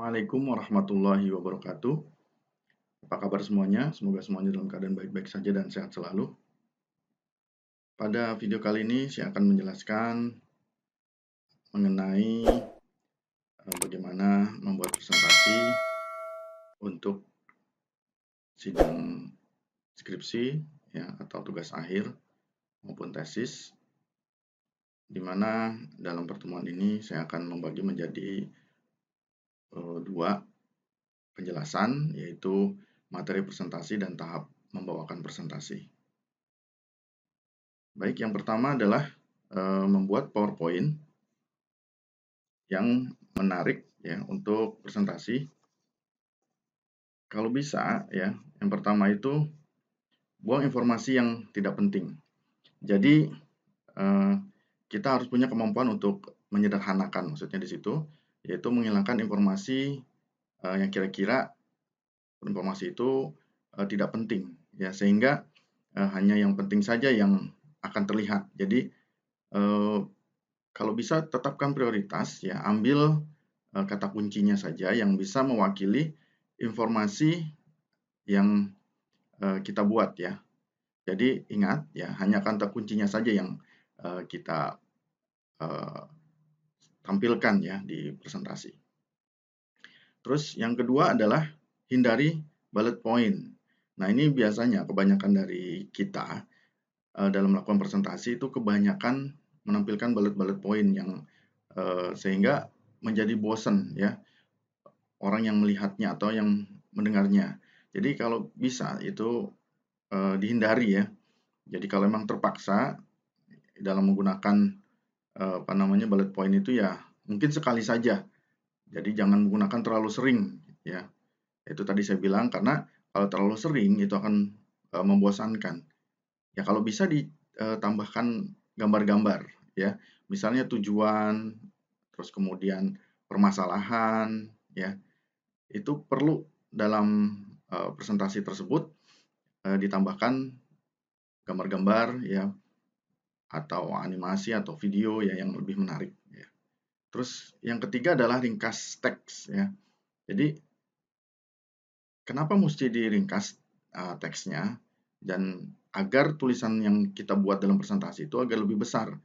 Assalamualaikum warahmatullahi wabarakatuh. Apa kabar semuanya? Semoga semuanya dalam keadaan baik-baik saja dan sehat selalu. Pada video kali ini saya akan menjelaskan mengenai bagaimana membuat presentasi untuk sidang skripsi ya atau tugas akhir maupun tesis, di mana dalam pertemuan ini saya akan membagi menjadi dua penjelasan, yaitu materi presentasi dan tahap membawakan presentasi. Baik, yang pertama adalah membuat PowerPoint yang menarik ya untuk presentasi. Kalau bisa ya, yang pertama itu buang informasi yang tidak penting. Jadi kita harus punya kemampuan untuk menyederhanakan, maksudnya di situ, yaitu menghilangkan informasi yang kira-kira informasi itu tidak penting ya, sehingga hanya yang penting saja yang akan terlihat. Jadi kalau bisa tetapkan prioritas ya, ambil kata kuncinya saja yang bisa mewakili informasi yang kita buat ya. Jadi ingat ya, hanya kata kuncinya saja yang kita tampilkan ya di presentasi. Terus yang kedua adalah hindari bullet point. Nah, ini biasanya kebanyakan dari kita dalam melakukan presentasi itu kebanyakan menampilkan bullet point yang sehingga menjadi bosan ya orang yang melihatnya atau yang mendengarnya. Jadi kalau bisa itu dihindari ya. Jadi kalau memang terpaksa dalam menggunakan bullet point itu ya mungkin sekali saja. Jadi jangan menggunakan terlalu sering ya. Itu tadi saya bilang karena kalau terlalu sering itu akan membosankan. Ya kalau bisa ditambahkan gambar-gambar ya. Misalnya tujuan, terus kemudian permasalahan ya. Itu perlu dalam presentasi tersebut ditambahkan gambar-gambar ya atau animasi atau video ya yang lebih menarik ya. Terus yang ketiga adalah ringkas teks ya. Jadi kenapa mesti diringkas teksnya dan agar tulisan yang kita buat dalam presentasi itu agak lebih besar.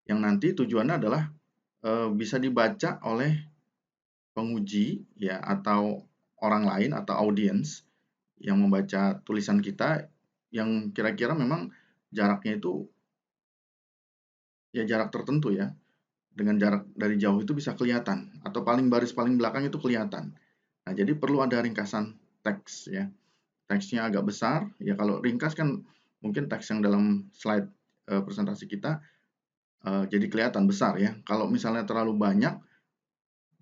Yang nanti tujuannya adalah bisa dibaca oleh penguji ya atau orang lain atau audiens yang membaca tulisan kita yang kira-kira memang jaraknya itu ya jarak tertentu ya. Dengan jarak dari jauh itu bisa kelihatan atau baris paling belakang itu kelihatan. Nah, jadi perlu ada ringkasan teks ya. Teksnya agak besar ya, kalau ringkas kan mungkin teks yang dalam slide presentasi kita jadi kelihatan besar ya. Kalau misalnya terlalu banyak,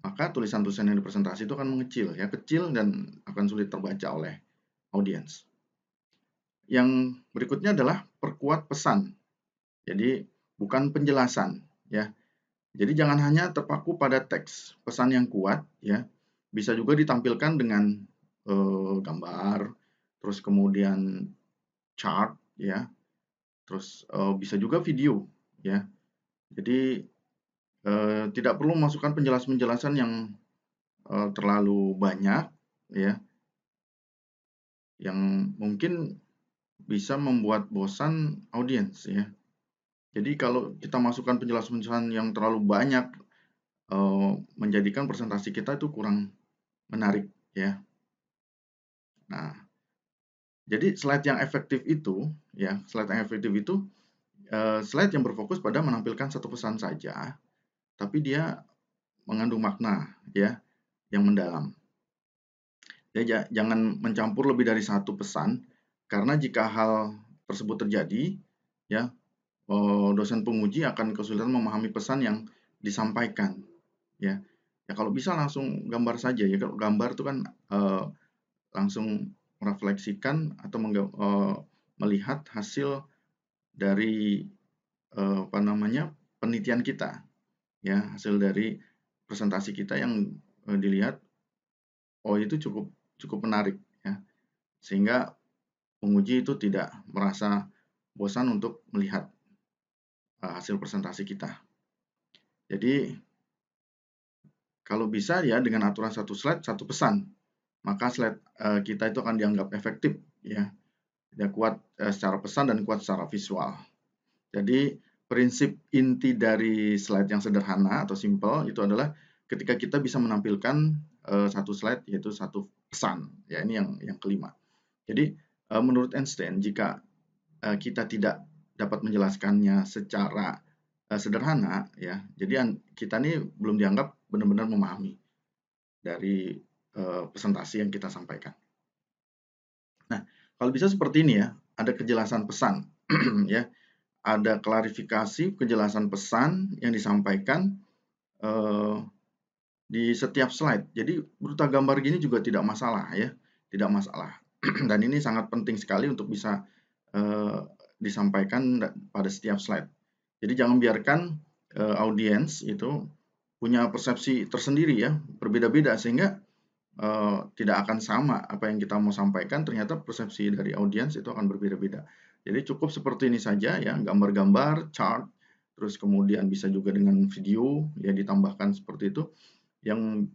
maka tulisan-tulisan yang di presentasi itu akan mengecil ya, kecil dan akan sulit terbaca oleh audiens. Yang berikutnya adalah perkuat pesan. Jadi bukan penjelasan ya. Jadi jangan hanya terpaku pada teks pesan yang kuat ya. Bisa juga ditampilkan dengan gambar, terus kemudian chart ya. Terus bisa juga video ya. Jadi tidak perlu memasukkan penjelasan-penjelasan yang terlalu banyak ya, yang mungkin bisa membuat bosan audiens ya. Jadi kalau kita masukkan penjelasan-penjelasan yang terlalu banyak, menjadikan presentasi kita itu kurang menarik ya. Nah, jadi slide yang efektif itu ya, slide yang berfokus pada menampilkan satu pesan saja, tapi dia mengandung makna ya yang mendalam. Ya, jangan mencampur lebih dari satu pesan, karena jika hal tersebut terjadi, ya dosen penguji akan kesulitan memahami pesan yang disampaikan. Ya, ya kalau bisa langsung gambar saja ya. Kalau gambar itu kan langsung merefleksikan atau melihat hasil dari penelitian kita, ya hasil dari presentasi kita yang dilihat, oh itu cukup cukup menarik ya, sehingga penguji itu tidak merasa bosan untuk melihat hasil presentasi kita. Jadi kalau bisa ya dengan aturan satu slide satu pesan, maka slide kita itu akan dianggap efektif ya. Dia kuat secara pesan dan kuat secara visual. Jadi prinsip inti dari slide yang sederhana atau simple itu adalah ketika kita bisa menampilkan satu slide yaitu satu pesan. Ya, ini yang kelima. Jadi menurut Einstein, jika kita tidak dapat menjelaskannya secara sederhana, ya, jadi kita ini belum dianggap benar-benar memahami dari presentasi yang kita sampaikan. Nah, kalau bisa seperti ini ya, ada kejelasan pesan, ya, ada klarifikasi, kejelasan pesan yang disampaikan di setiap slide. Jadi berupa gambar gini juga tidak masalah ya, tidak masalah. Dan ini sangat penting sekali untuk bisa disampaikan pada setiap slide. Jadi jangan biarkan audiens itu punya persepsi tersendiri ya, berbeda-beda sehingga tidak akan sama apa yang kita mau sampaikan, ternyata persepsi dari audiens itu akan berbeda-beda. Jadi cukup seperti ini saja ya, gambar-gambar, chart, terus kemudian bisa juga dengan video ya ditambahkan seperti itu yang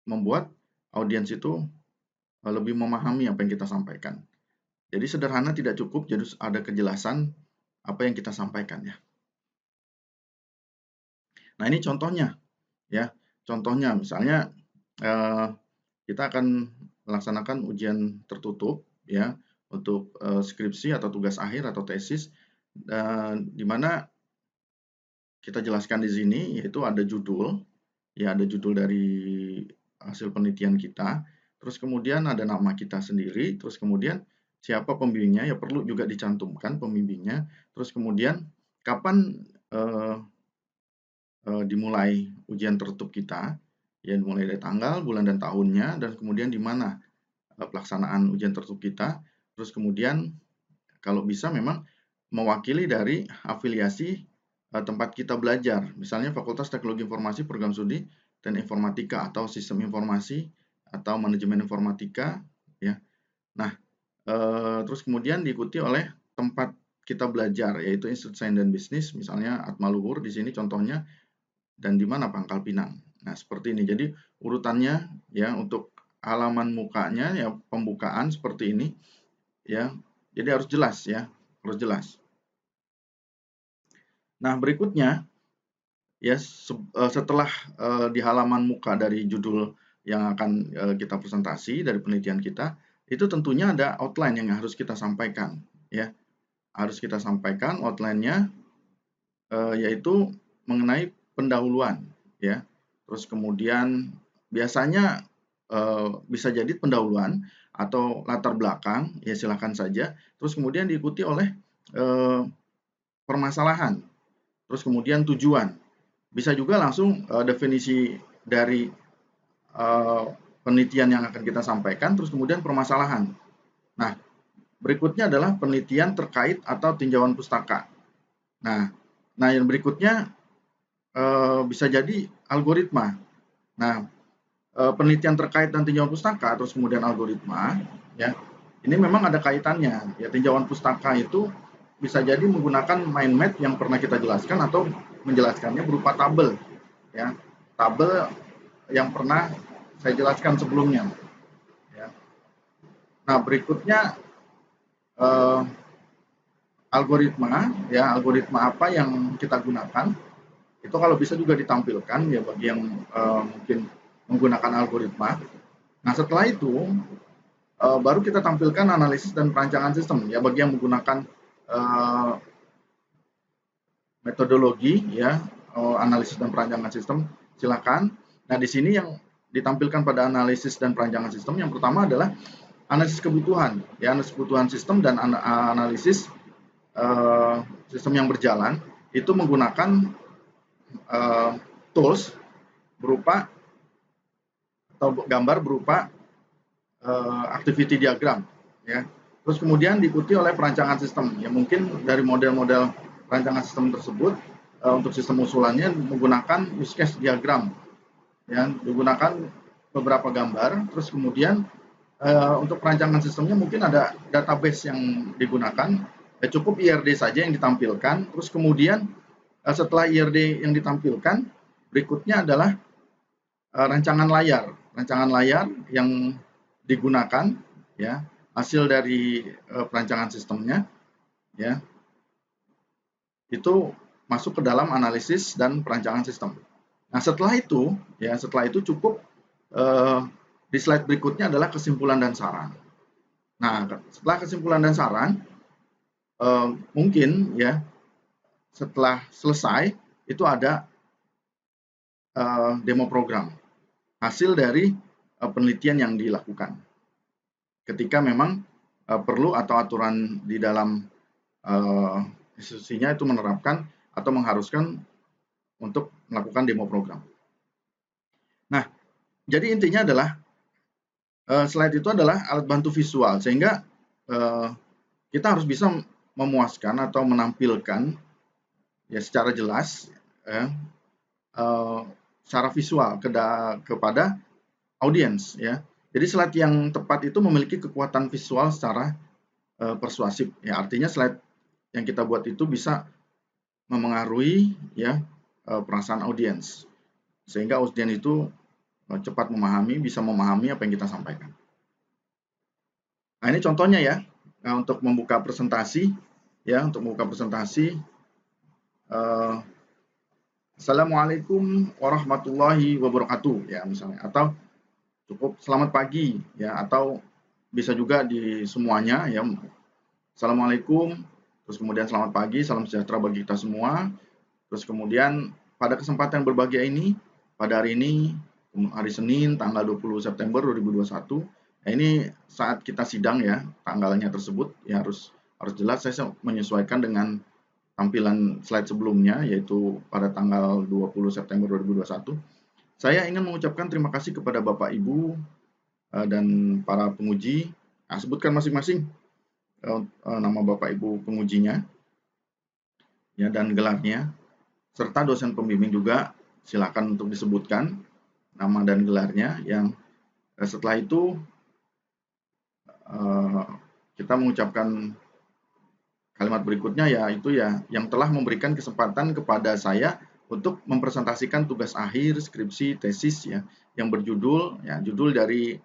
membuat audiens itu lebih memahami apa yang kita sampaikan. Jadi sederhana tidak cukup, jadi ada kejelasan apa yang kita sampaikan ya. Nah ini contohnya ya, contohnya misalnya kita akan melaksanakan ujian tertutup ya untuk skripsi atau tugas akhir atau tesis, di mana kita jelaskan di sini yaitu ada judul ya, ada judul dari hasil penelitian kita, terus kemudian ada nama kita sendiri, terus kemudian siapa pembimbingnya ya perlu juga dicantumkan pembimbingnya, terus kemudian kapan dimulai ujian tertutup kita, ya dimulai dari tanggal, bulan dan tahunnya, dan kemudian di mana pelaksanaan ujian tertutup kita, terus kemudian kalau bisa memang mewakili dari afiliasi tempat kita belajar, misalnya Fakultas Teknologi Informasi Program Studi dan Informatika atau Sistem Informasi atau Manajemen Informatika, ya. Nah, terus kemudian diikuti oleh tempat kita belajar, yaitu Institut Sains dan Bisnis, misalnya Atmaluhur di sini contohnya, dan di mana Pangkal Pinang. Nah, seperti ini. Jadi urutannya ya untuk halaman mukanya ya pembukaan seperti ini ya. Jadi harus jelas ya, harus jelas. Nah, berikutnya ya setelah di halaman muka dari judul yang akan kita presentasi dari penelitian kita, itu tentunya ada outline yang harus kita sampaikan ya. Harus kita sampaikan outline-nya yaitu mengenai pendahuluan ya. Terus kemudian biasanya bisa jadi pendahuluan atau latar belakang ya silakan saja. Terus kemudian diikuti oleh permasalahan. Terus kemudian tujuan. Bisa juga langsung definisi dari penelitian yang akan kita sampaikan, terus kemudian permasalahan. Nah, berikutnya adalah penelitian terkait atau tinjauan pustaka. Nah yang berikutnya bisa jadi algoritma. Nah, penelitian terkait dan tinjauan pustaka, terus kemudian algoritma, ya, ini memang ada kaitannya. Ya, tinjauan pustaka itu bisa jadi menggunakan mind map yang pernah kita jelaskan atau menjelaskannya berupa tabel, ya, tabel yang pernah saya jelaskan sebelumnya. Ya. Nah, berikutnya algoritma, ya, algoritma apa yang kita gunakan itu kalau bisa juga ditampilkan ya bagi yang mungkin menggunakan algoritma. Nah setelah itu baru kita tampilkan analisis dan perancangan sistem ya bagi yang menggunakan metodologi ya analisis dan perancangan sistem silakan. Nah di sini yang ditampilkan pada analisis dan perancangan sistem yang pertama adalah analisis kebutuhan ya, analisis kebutuhan sistem dan analisis sistem yang berjalan itu menggunakan tools berupa atau gambar berupa activity diagram ya. Terus kemudian diikuti oleh perancangan sistem ya, mungkin dari model-model perancangan sistem tersebut untuk sistem usulannya menggunakan use case diagram ya, digunakan beberapa gambar. Terus kemudian untuk perancangan sistemnya mungkin ada database yang digunakan ya, cukup IRD saja yang ditampilkan. Terus kemudian setelah IRD yang ditampilkan berikutnya adalah rancangan layar yang digunakan, ya, hasil dari perancangan sistemnya, ya, itu masuk ke dalam analisis dan perancangan sistem. Nah, setelah itu cukup di slide berikutnya adalah kesimpulan dan saran. Nah, setelah kesimpulan dan saran, mungkin ya setelah selesai itu ada demo program, hasil dari penelitian yang dilakukan. Ketika memang perlu atau aturan di dalam institusinya itu menerapkan atau mengharuskan untuk melakukan demo program. Nah, jadi intinya adalah slide itu adalah alat bantu visual, sehingga kita harus bisa memuaskan atau menampilkan ya secara jelas secara visual kepada audiens, ya. Jadi slide yang tepat itu memiliki kekuatan visual secara persuasif. Ya, artinya slide yang kita buat itu bisa memengaruhi ya perasaan audiens, sehingga audiens itu cepat bisa memahami apa yang kita sampaikan. Nah, ini contohnya ya, untuk membuka presentasi, Assalamualaikum warahmatullahi wabarakatuh, ya misalnya, atau cukup selamat pagi, ya, atau bisa juga di semuanya, ya, Assalamualaikum, terus kemudian selamat pagi, salam sejahtera bagi kita semua, terus kemudian pada kesempatan yang berbahagia ini, pada hari ini, hari Senin, tanggal 20 September 2021, nah ini saat kita sidang ya, tanggalnya tersebut ya harus jelas. Saya menyesuaikan dengan tampilan slide sebelumnya, yaitu pada tanggal 20 September 2021. Saya ingin mengucapkan terima kasih kepada Bapak Ibu dan para penguji. Nah, sebutkan masing-masing nama Bapak Ibu pengujinya ya, dan gelarnya, serta dosen pembimbing juga silakan untuk disebutkan nama dan gelarnya. Yang setelah itu kita mengucapkan kalimat berikutnya, yaitu ya yang telah memberikan kesempatan kepada saya untuk mempresentasikan tugas akhir, skripsi, tesis ya yang berjudul judul dari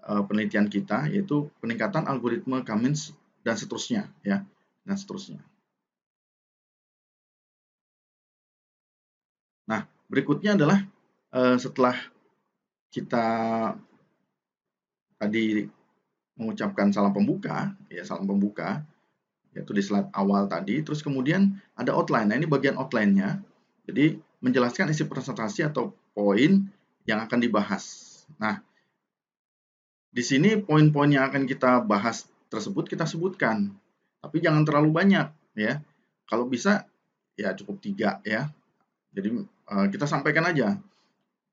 penelitian kita, yaitu peningkatan algoritma Cummins dan seterusnya ya, dan seterusnya. Nah, berikutnya adalah setelah kita tadi mengucapkan salam pembuka, yaitu di slide awal tadi, terus kemudian ada outline. Nah, ini bagian outline-nya. Jadi, menjelaskan isi presentasi atau poin yang akan dibahas. Nah, di sini poin-poin yang akan kita bahas tersebut kita sebutkan, tapi jangan terlalu banyak ya. Kalau bisa ya cukup 3 ya. Jadi kita sampaikan aja.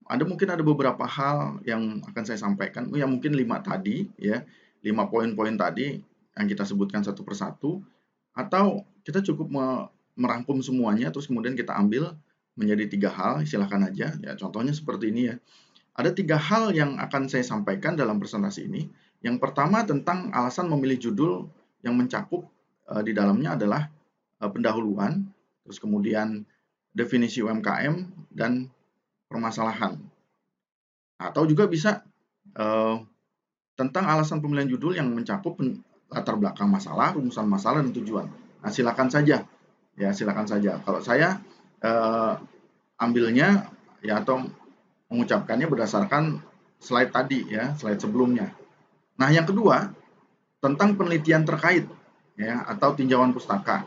Mungkin ada beberapa hal yang akan saya sampaikan, ya mungkin 5 tadi ya, 5 poin-poin tadi yang kita sebutkan satu persatu, atau kita cukup merangkum semuanya terus kemudian kita ambil menjadi 3 hal, silakan aja ya. Contohnya seperti ini ya. Ada 3 hal yang akan saya sampaikan dalam presentasi ini. Yang pertama tentang alasan memilih judul yang mencakup di dalamnya adalah pendahuluan, terus kemudian definisi UMKM dan permasalahan. Atau juga bisa tentang alasan pemilihan judul yang mencakup latar belakang masalah, rumusan masalah, dan tujuan. Nah, silakan saja. Ya, silakan saja. Kalau saya ambilnya ya atau mengucapkannya berdasarkan slide tadi ya, slide sebelumnya. Nah, yang kedua tentang penelitian terkait ya atau tinjauan pustaka.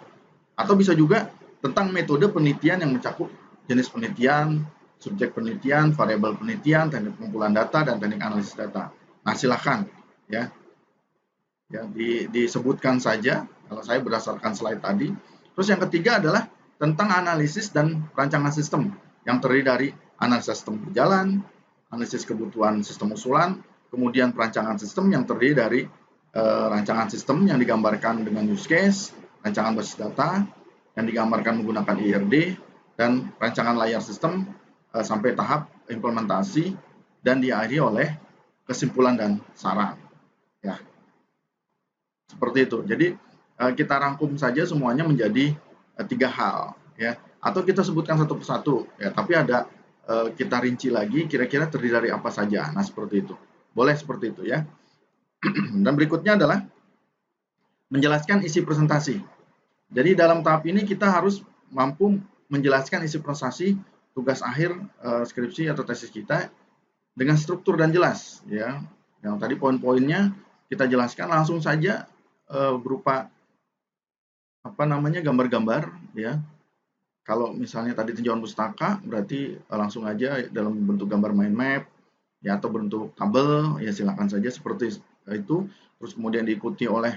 Atau bisa juga tentang metode penelitian yang mencakup jenis penelitian, subjek penelitian, variabel penelitian, teknik pengumpulan data, dan teknik analisis data. Nah, silakan ya. Ya, disebutkan saja kalau saya berdasarkan slide tadi. Terus yang ketiga adalah tentang analisis dan rancangan sistem yang terdiri dari analisis sistem berjalan, analisis kebutuhan sistem usulan, kemudian perancangan sistem yang terdiri dari rancangan sistem yang digambarkan dengan use case, rancangan basis data yang digambarkan menggunakan IRD, dan rancangan layar sistem sampai tahap implementasi dan diakhiri oleh kesimpulan dan saran. Ya, seperti itu. Jadi kita rangkum saja semuanya menjadi 3 hal, ya. Atau kita sebutkan satu persatu, ya. Tapi ada kita rinci lagi kira-kira terdiri dari apa saja. Nah, seperti itu. Boleh seperti itu ya. Dan berikutnya adalah menjelaskan isi presentasi. Jadi dalam tahap ini kita harus mampu menjelaskan isi presentasi tugas akhir skripsi atau tesis kita dengan struktur dan jelas ya. Yang tadi poin-poinnya kita jelaskan langsung saja berupa apa namanya gambar-gambar ya. Kalau misalnya tadi tinjauan pustaka berarti langsung aja dalam bentuk gambar mind map ya atau bentuk tabel ya silakan saja seperti itu. Terus kemudian diikuti oleh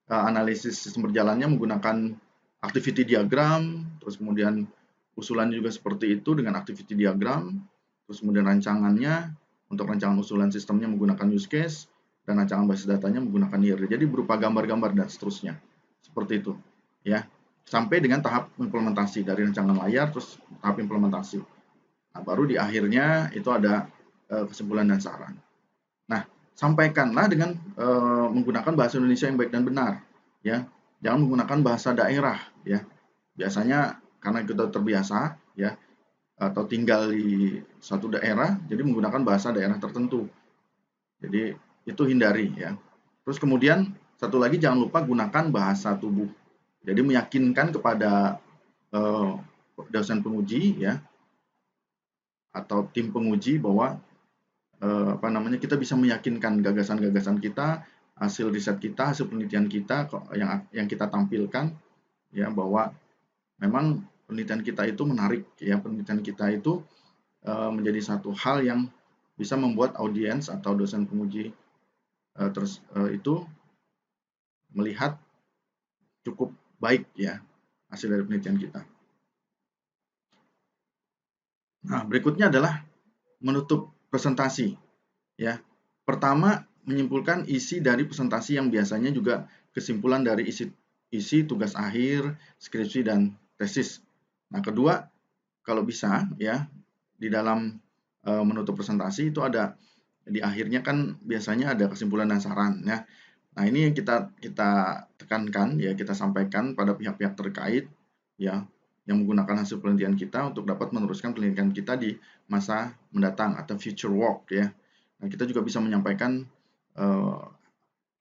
analisis sistem berjalannya menggunakan activity diagram, terus kemudian usulannya juga seperti itu dengan activity diagram, terus kemudian rancangannya untuk rancangan usulan sistemnya menggunakan use case, dan rancangan basis datanya menggunakan IRD. Jadi berupa gambar-gambar dan seterusnya. Seperti itu. Ya. Sampai dengan tahap implementasi dari rancangan layar terus tahap implementasi. Nah, baru di akhirnya itu ada kesimpulan dan saran. Nah, sampaikanlah dengan menggunakan bahasa Indonesia yang baik dan benar, ya. Jangan menggunakan bahasa daerah, ya. Biasanya karena kita terbiasa, ya, atau tinggal di suatu daerah, jadi menggunakan bahasa daerah tertentu. Jadi itu hindari, ya. Terus kemudian satu lagi jangan lupa gunakan bahasa tubuh. Jadi meyakinkan kepada dosen penguji, ya, atau tim penguji bahwa apa namanya kita bisa meyakinkan gagasan-gagasan kita, hasil riset kita, hasil penelitian kita yang kita tampilkan ya bahwa memang penelitian kita itu menarik ya, penelitian kita itu menjadi satu hal yang bisa membuat audiens atau dosen penguji itu melihat cukup baik ya hasil dari penelitian kita. Nah, berikutnya adalah menutup presentasi. Ya, pertama menyimpulkan isi dari presentasi yang biasanya juga kesimpulan dari isi tugas akhir, skripsi dan tesis. Nah, kedua, kalau bisa ya di dalam menutup presentasi itu ada di akhirnya kan biasanya ada kesimpulan dan saran ya. Nah, ini yang kita tekankan ya, kita sampaikan pada pihak-pihak terkait ya yang menggunakan hasil penelitian kita untuk dapat meneruskan penelitian kita di masa mendatang atau future work ya. Nah, kita juga bisa menyampaikan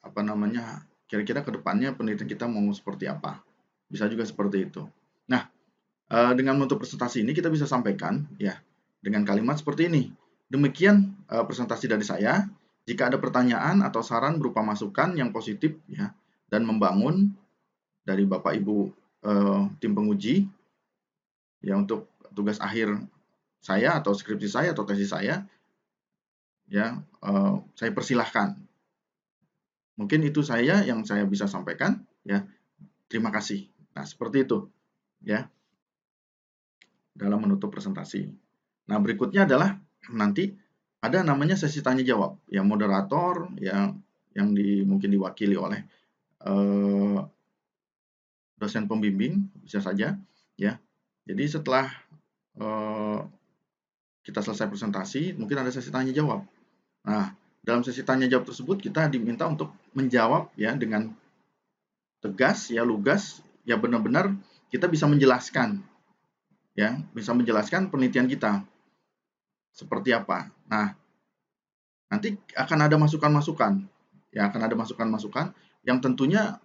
apa namanya kira-kira ke depannya penelitian kita mau seperti apa. Bisa juga seperti itu. Nah, dengan menutup presentasi ini kita bisa sampaikan ya dengan kalimat seperti ini. Demikian presentasi dari saya. Jika ada pertanyaan atau saran berupa masukan yang positif ya dan membangun dari Bapak Ibu tim penguji ya untuk tugas akhir saya atau skripsi saya atau tesis saya ya saya persilahkan. Mungkin itu saya yang saya bisa sampaikan ya. Terima kasih. Nah, seperti itu ya dalam menutup presentasi. Nah, berikutnya adalah nanti ada namanya sesi tanya jawab yang moderator yang mungkin diwakili oleh dosen pembimbing bisa saja ya. Jadi setelah kita selesai presentasi, mungkin ada sesi tanya jawab. Nah, dalam sesi tanya jawab tersebut kita diminta untuk menjawab ya dengan tegas ya, lugas ya, benar-benar kita bisa menjelaskan ya, bisa menjelaskan penelitian kita seperti apa. Nah, nanti akan ada masukan-masukan ya, akan ada masukan-masukan yang tentunya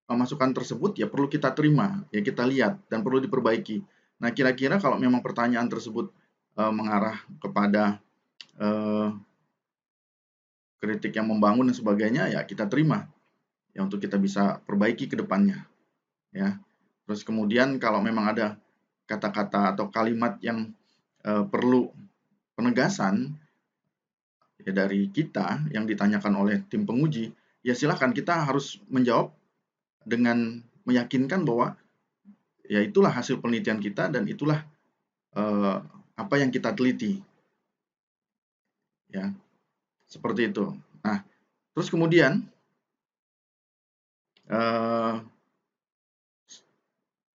masukan tersebut ya perlu kita terima, ya kita lihat dan perlu diperbaiki. Nah, kira-kira kalau memang pertanyaan tersebut mengarah kepada kritik yang membangun dan sebagainya, ya kita terima ya untuk kita bisa perbaiki ke depannya. Ya. Terus kemudian kalau memang ada kata-kata atau kalimat yang perlu penegasan ya dari kita yang ditanyakan oleh tim penguji, ya silakan kita harus menjawab dengan meyakinkan bahwa ya itulah hasil penelitian kita dan itulah apa yang kita teliti. Ya. Seperti itu. Nah, terus kemudian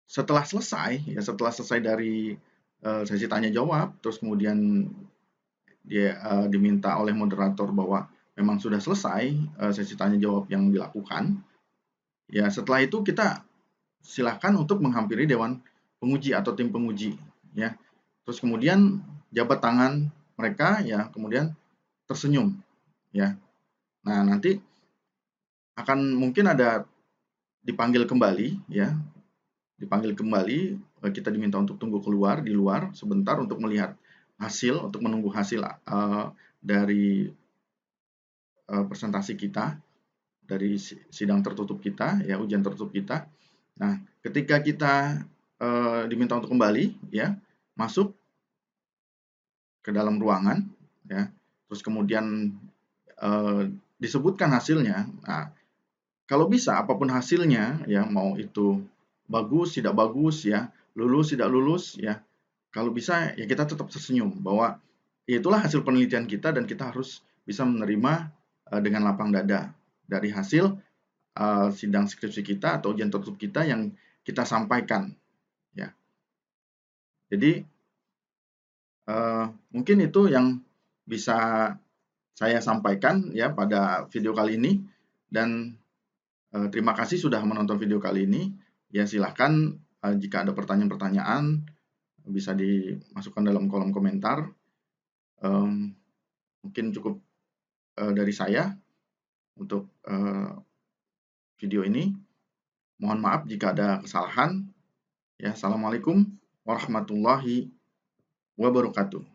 setelah selesai dari sesi tanya jawab, terus kemudian dia diminta oleh moderator bahwa memang sudah selesai sesi tanya jawab yang dilakukan. Ya, setelah itu kita silakan untuk menghampiri dewan penguji atau tim penguji ya. Terus kemudian jabat tangan mereka ya, kemudian tersenyum ya. Nah, nanti akan mungkin ada dipanggil kembali ya, kita diminta untuk tunggu keluar di luar sebentar untuk melihat hasil, untuk menunggu hasil dari presentasi kita, dari sidang tertutup kita ya, ujian tertutup kita. Nah, ketika kita diminta untuk kembali ya, masuk ke dalam ruangan ya, terus kemudian disebutkan hasilnya. Nah, kalau bisa apapun hasilnya ya, mau itu bagus, tidak bagus ya, lulus, tidak lulus ya, kalau bisa ya kita tetap tersenyum bahwa ya itulah hasil penelitian kita dan kita harus bisa menerima dengan lapang dada dari hasil sidang skripsi kita atau ujian tertutup kita yang kita sampaikan ya. Jadi mungkin itu yang bisa saya sampaikan ya pada video kali ini, dan terima kasih sudah menonton video kali ini. Ya silahkan jika ada pertanyaan-pertanyaan bisa dimasukkan dalam kolom komentar. Mungkin cukup dari saya untuk video ini. Mohon maaf jika ada kesalahan. Ya, assalamualaikum warahmatullahi wabarakatuh.